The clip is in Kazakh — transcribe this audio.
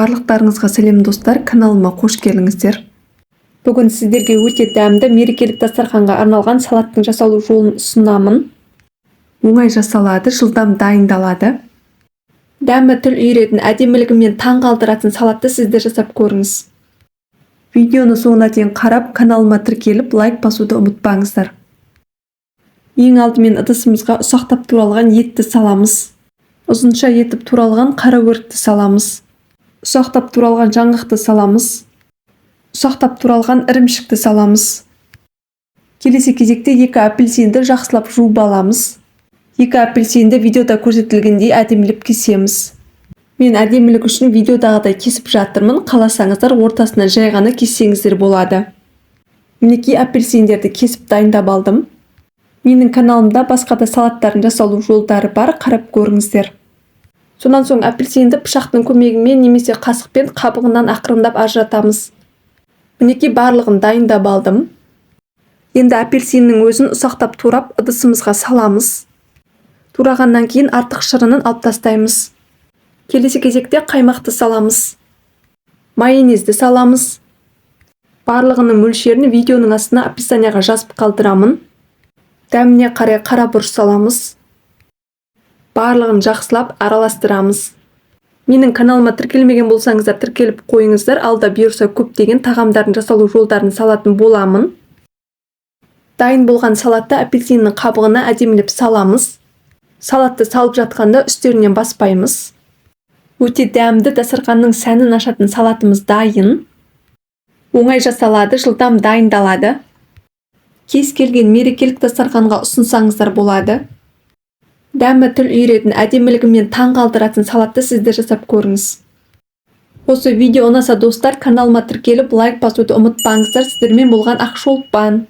Барлықтарыңызға сәлем достар, каналыма қош келдіңіздер. Бүгін сіздерге өте дәмді мерекелік дастарханға арналған салаттың жасалу жолын ұсынамын. Оңай жасалады, жылдам дайындалады. Дәмі тіл үйіретін, әдемілігімен таң қалдыратын салатты сіздер жасап көріңіз. Видеоны соңына дейін қарап, каналыма тіркеліп, лайк басуды ұмытпаңыздар. Ең алдымен ыдысымызға ұсақтап туралған етті саламыз. Ұзынша етіп туралған қара өртті саламыз. Ұсақтап туралған жаңғақты саламыз. Ұсақтап туралған ірімшікті саламыз. Келесі кезекте 2 апельсинді жақсылап жуып аламыз. 2 апельсинді видеода көрсетілгендей әдемілеп кесеміз. Мен әдемілік үшін видеодағыдай кесіп жатырмын, қаласаңыздар ортасына жай ғана кессеңіздер болады. Мінекей апельсиндерді кесіп дайындап алдым. Менің каналымда басқа да салаттардың жасалу жолдары бар, қарап көріңіздер. Сонан соң апельсинді пышақтың көмегімен немесе қасықпен қабығынан ақырындап ажыратамыз. Мінекей барлығын дайындап алдым. Енді апельсиннің өзін ұсақтап турап ыдысымызға саламыз. Турағаннан кейін артық шырынын алып тастаймыз. Келесі кезекте қаймақты саламыз. Майонезді саламыз. Барлығының мөлшерін видеоның астына описанияға жазып қалдырамын. Дәміне қарай қара бұрыш саламыз. Барлығын жақсылап араластырамыз. Менің каналыма тіркелмеген болсаңыздар тіркеліп қойыңыздар, алда бұйырса көптеген тағамдардың жасалу жолдарын салатын боламын. Дайын болған салатты апельсиннің қабығына әдемілеп саламыз. Салатты салып жатқанда үстерінен баспаймыз. Өте дәмді дастарханның сәнін ашатын салатымыз дайын. Оңай жасалады, жылдам дайындалады. Кез келген мерекелік дастарханға ұсынсаңыздар болады. Дәмі тіл үйіретін, әдемілігімен таң қалдыратын салатты сіздер жасап көріңіз. Осы видео ұнаса достар, каналыма тіркеліп, лайк басуды ұмытпаңыздар. Сіздермен болған Ақшолпан.